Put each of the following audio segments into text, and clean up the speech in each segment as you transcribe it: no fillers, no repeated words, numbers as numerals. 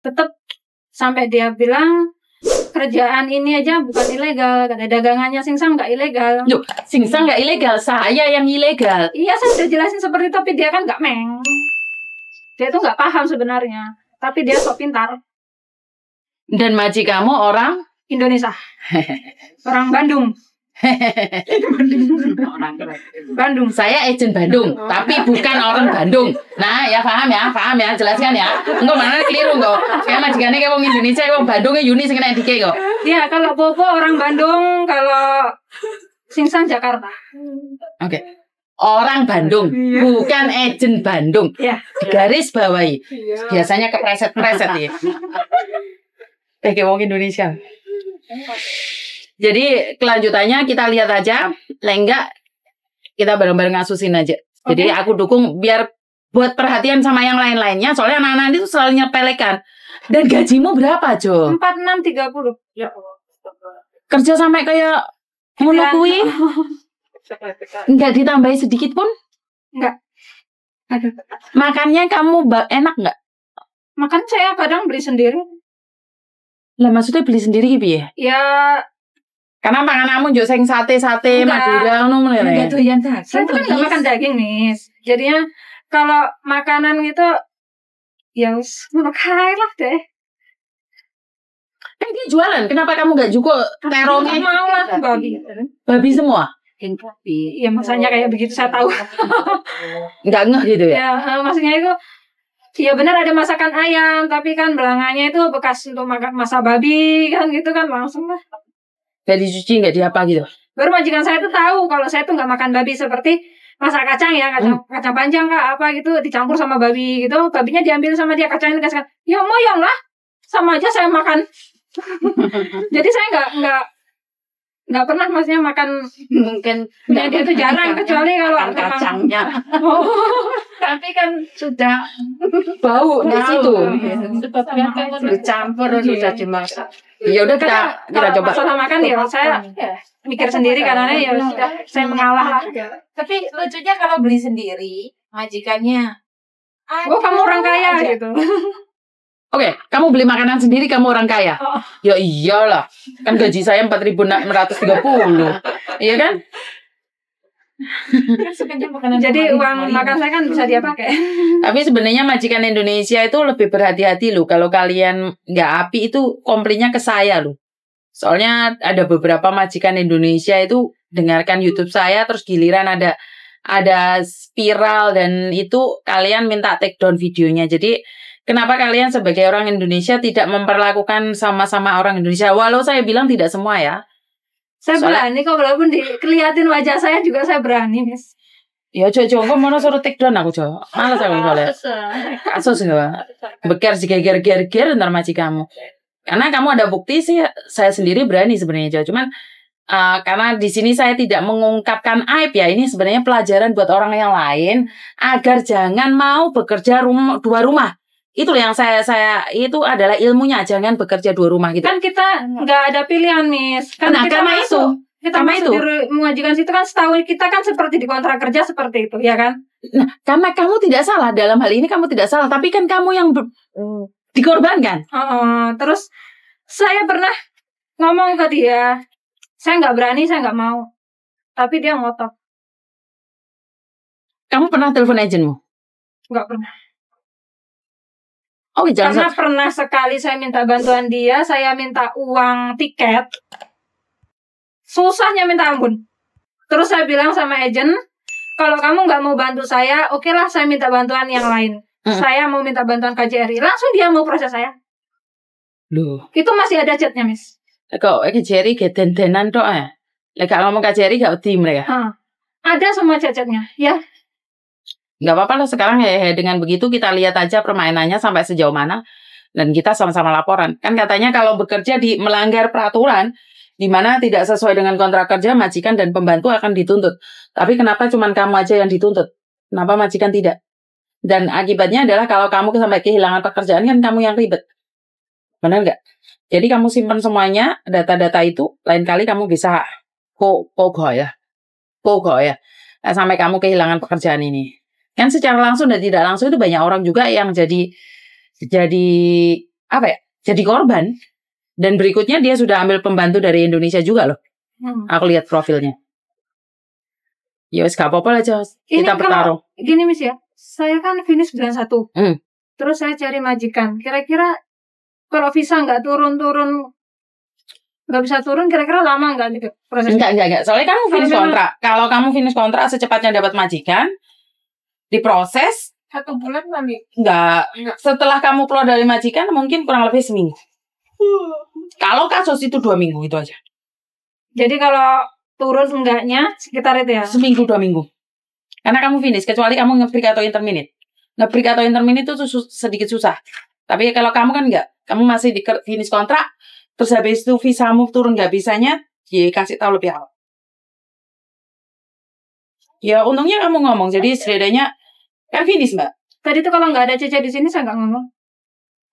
tetap sampai dia bilang kerjaan ini aja bukan ilegal, kata dagangannya Singsang nggak ilegal. Loh, Singsang nggak ilegal, saya yang ilegal. Iya, saya udah jelasin seperti itu, tapi dia kan nggak meng. Dia tuh nggak paham sebenarnya, tapi dia sok pintar. Dan majikanmu orang Indonesia, orang Bandung. Bandung. Saya agent Bandung, tapi bukan orang Bandung. Nah, ya paham ya, jelaskan ya. Enggak mana keliru kok. Kayak majikannya kayak wong Indonesia, wong Bandungnya Yuni sing kena dike kok. Iya, kalau Bobo orang Bandung, kalau Singsang Jakarta. Oke. Orang Bandung, bukan agent Bandung. Iya. Garis bawahi. Biasanya kepreset-preset ya. Kayak wong Indonesia. Jadi kelanjutannya kita lihat aja, enggak kita bareng-bareng ngasusin aja. Jadi aku dukung biar buat perhatian sama yang lain-lainnya. Soalnya anak-anak itu selalu nyepelekan. Dan gajimu berapa, Jo? 4630. Ya. Kerja sampai kayak ngono kuwi. Enggak ditambahi sedikit pun? Enggak. Aduh. Makannya kamu enak enggak? Makan saya kadang beli sendiri. Lah maksudnya beli sendiri gitu ya? Ya. Karena pangananmu njuk sing sate-sate Madura ngono meneh. Enggak doyan daging. Saya kan enggak makan daging nih. Jadinya kalau makanan gitu ya wis ngono kae lah deh. Kan dia jualan, kenapa kamu enggak juga terongnya? Mau lah babi. Babi semua? Babi. Ya masanya kayak begitu saya tahu. Enggak ngeh gitu ya? Ya, maksudnya itu ya benar ada masakan ayam, tapi kan belanganya itu bekas untuk masak babi kan gitu kan langsung lah. Gak dicuci, gak diapa gitu? Baru majikan saya tuh tahu kalau saya tuh nggak makan babi seperti masak kacang ya, kacang panjang kak apa gitu dicampur sama babi gitu, babinya diambil sama dia, kacangnya dikasihkan. Ya moyong lah, sama aja saya makan. Jadi saya nggak pernah maksudnya makan mungkin ya, dia tuh jarang kecuali kalau kacangnya. Tapi kan sudah bau di situ. Dicampur sudah dimasak. Ya udah kita coba. Masalah makan ya saya mikir sendiri karena ya sudah saya mengalah lah. Tapi lucunya kalau beli sendiri majikannya. Oh kamu orang kaya gitu. Oke, kamu beli makanan sendiri, kamu orang kaya. Ya iyalah, kan gaji saya 4.630. Iya kan? Jadi uang makan saya kan bisa dia pakai. Tapi sebenarnya majikan Indonesia itu lebih berhati-hati loh. Kalau kalian nggak api itu komplainnya ke saya loh. Soalnya ada beberapa majikan Indonesia itu dengarkan YouTube saya, terus giliran ada spiral dan itu kalian minta take down videonya. Jadi kenapa kalian sebagai orang Indonesia tidak memperlakukan sama-sama orang Indonesia? Walau saya bilang tidak semua ya. Saya berani kok, walaupun dikeliatin wajah saya juga saya berani, Miss. Ya, coba kok mana suruh take down aku, coba. Malas aku soalnya. Kasus enggak? Beker geger-geger ntar majikanmu. Karena kamu ada bukti sih, saya sendiri berani sebenarnya, coba. Cuman karena di sini saya tidak mengungkapkan aib ya, ini sebenarnya pelajaran buat orang yang lain agar jangan mau bekerja dua rumah. Itu yang saya itu adalah ilmunya, jangan bekerja dua rumah gitu. Kan kita nggak ada pilihan, Miss. Kan nah, kita karena masuk, itu kita masuk di majikan situ kan setahu kita kan seperti di kontrak kerja seperti itu, ya kan? Nah, karena kamu tidak salah dalam hal ini, kamu tidak salah, tapi kan kamu yang dikorbankan. Terus saya pernah ngomong ke dia, saya nggak berani, saya nggak mau. Tapi dia ngotot. Kamu pernah telepon agenmu? Nggak pernah. Oh, karena pernah sekali saya minta bantuan dia, saya minta uang tiket, susahnya minta ampun. Terus saya bilang sama agen, kalau kamu nggak mau bantu saya, oke lah saya minta bantuan yang lain. Saya mau minta bantuan KJRI, langsung dia mau proses saya. Loh. Itu masih ada chatnya, Miss. Kok KJRI gak den-denan tok ya? Lek ngomong KJRI gak wedi mereka. Ada semua chat-chatnya, ya. Nggak apa-apa lah sekarang ya dengan begitu kita lihat aja permainannya sampai sejauh mana dan kita sama-sama laporan. Kan katanya kalau bekerja di melanggar peraturan di mana tidak sesuai dengan kontrak kerja, majikan dan pembantu akan dituntut. Tapi kenapa cuma kamu aja yang dituntut? Kenapa majikan tidak? Dan akibatnya adalah kalau kamu sampai kehilangan pekerjaan kan kamu yang ribet. Benar nggak? Jadi kamu simpan semuanya data-data itu, lain kali kamu bisa pogo ya. Nah, sampai kamu kehilangan pekerjaan ini. Kan secara langsung dan tidak langsung itu banyak orang juga yang jadi jadi korban. Dan berikutnya dia sudah ambil pembantu dari Indonesia juga loh. Aku lihat profilnya. Ya wes gak apa-apa lah, Jos. Kita bertaruh. Gini Miss ya, saya kan finish bulan 1. Terus saya cari majikan. Kira-kira kalau visa nggak turun-turun, nggak bisa turun, kira-kira lama nggak gitu prosesnya? Enggak. Soalnya kamu finish kontrak. Kalau kamu finish kontrak secepatnya dapat majikan, diproses 1 bulan kali. Enggak. Setelah kamu keluar dari majikan mungkin kurang lebih seminggu. Kalau kasus itu 2 minggu itu aja. Jadi kalau turun enggaknya sekitar itu ya? Seminggu 2 minggu. Karena kamu finish, kecuali kamu nge-break atau interminate. Nge-break atau interminate itu sedikit susah. Tapi kalau kamu kan enggak, kamu masih di finish kontrak, terus habis itu visamu turun nggak bisanya, dikasih tahu lebih awal. Ya untungnya kamu ngomong, jadi setidaknya kan finish Mbak. Tadi tuh kalau nggak ada Cece di sini saya nggak ngomong.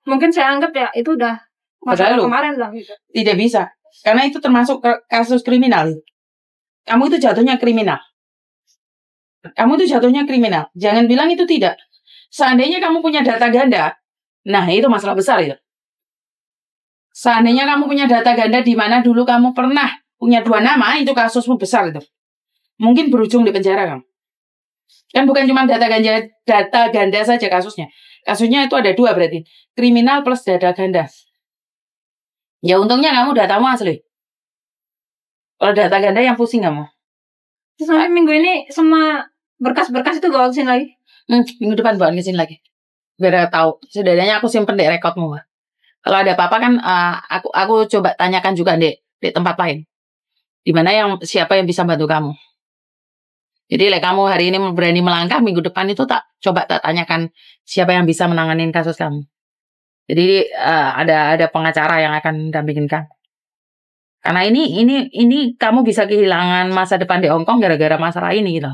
Mungkin saya anggap ya itu udah masalah kemarin lah gitu. Tidak bisa, karena itu termasuk kasus kriminal. Kamu itu jatuhnya kriminal. Jangan bilang itu tidak. Seandainya kamu punya data ganda, nah itu masalah besar itu. Seandainya kamu punya data ganda di mana dulu kamu pernah punya 2 nama, itu kasusmu besar itu. Mungkin berujung di penjara kamu. Kan bukan cuma data ganda saja kasusnya. Kasusnya itu ada 2 berarti. Kriminal plus data ganda. Ya untungnya kamu datamu asli. Kalau data ganda yang pusing kamu. Terus nanti minggu ini semua berkas-berkas itu bawa kesini lagi? Minggu depan bawa kesini lagi. Biar tahu. Setidaknya aku simpen di rekodmu. Kalau ada apa-apa kan aku coba tanyakan juga di tempat lain. Dimana siapa yang bisa bantu kamu. Jadi kamu hari ini berani melangkah, minggu depan itu tak tanyakan siapa yang bisa menanganin kasus kamu. Jadi ada pengacara yang akan dampingin kamu. Karena ini kamu bisa kehilangan masa depan di Hong Kong gara-gara masalah ini gitu.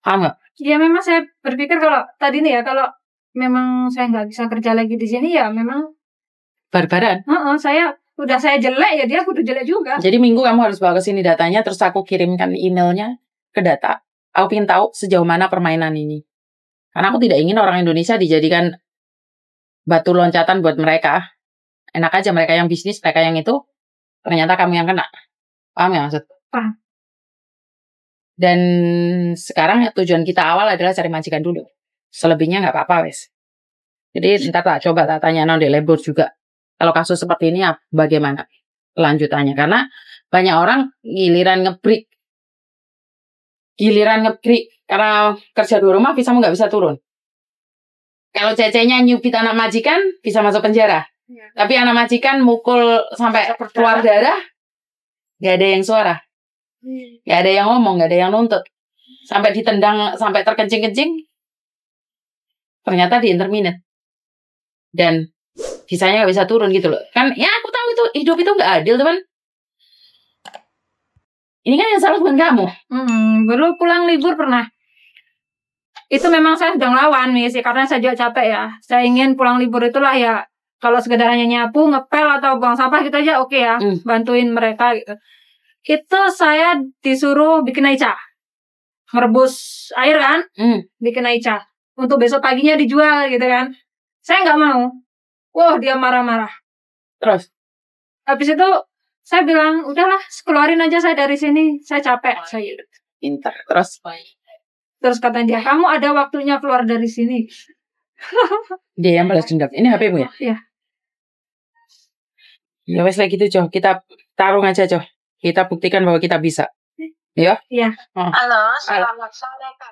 Paham nggak? Ya memang saya berpikir kalau tadi nih ya, kalau memang saya nggak bisa kerja lagi di sini ya memang barbaran. Saya jelek ya dia kudu jelek juga. Jadi minggu kamu harus bawa ke sini datanya, terus aku kirimkan emailnya ke data. Aku ingin tahu sejauh mana permainan ini. Karena aku tidak ingin orang Indonesia dijadikan batu loncatan buat mereka. Enak aja mereka yang bisnis, mereka yang itu. Ternyata kamu yang kena. Paham ya maksud? Paham. Dan sekarang tujuan kita awal adalah cari majikan dulu. Selebihnya nggak apa-apa wes. Jadi ntar coba tanya non di labor juga. Kalau kasus seperti ini bagaimana lanjutannya? Karena banyak orang giliran ngebreak karena kerja di rumah visamu nggak bisa turun. Kalau cecenya nyubit anak majikan bisa masuk penjara. Ya. Tapi anak majikan mukul sampai keluar darah, nggak ada yang suara, nggak ada yang ngomong, nggak ada yang nuntut, sampai ditendang, sampai terkencing-kencing, ternyata di interminate dan visanya nggak bisa turun gitu loh. Kan ya aku tahu itu hidup itu nggak adil teman. Ini kan yang salah bukan kamu. Baru pulang libur pernah. Itu memang saya sedang lawan nih sih, karena saya juga capek ya. Saya ingin pulang libur itulah ya. Kalau sekedar hanya nyapu, ngepel atau buang sampah gitu aja oke ya, bantuin mereka gitu. Itu saya disuruh bikin aica, ngerebus air kan, bikin aica untuk besok paginya dijual gitu kan. Saya nggak mau. Wah dia marah-marah. Terus? Habis itu saya bilang udahlah keluarin aja saya dari sini, saya capek. Saya pintar. Terus kata dia, kamu ada waktunya keluar dari sini. Dia yang balas dendam. Ini HP-mu ya? Iya. Ya wes kayak gitu, Coh. Kita tarung aja, Coh. Kita buktikan bahwa kita bisa. Ya? Iya. Halo, selamat sore, Kak.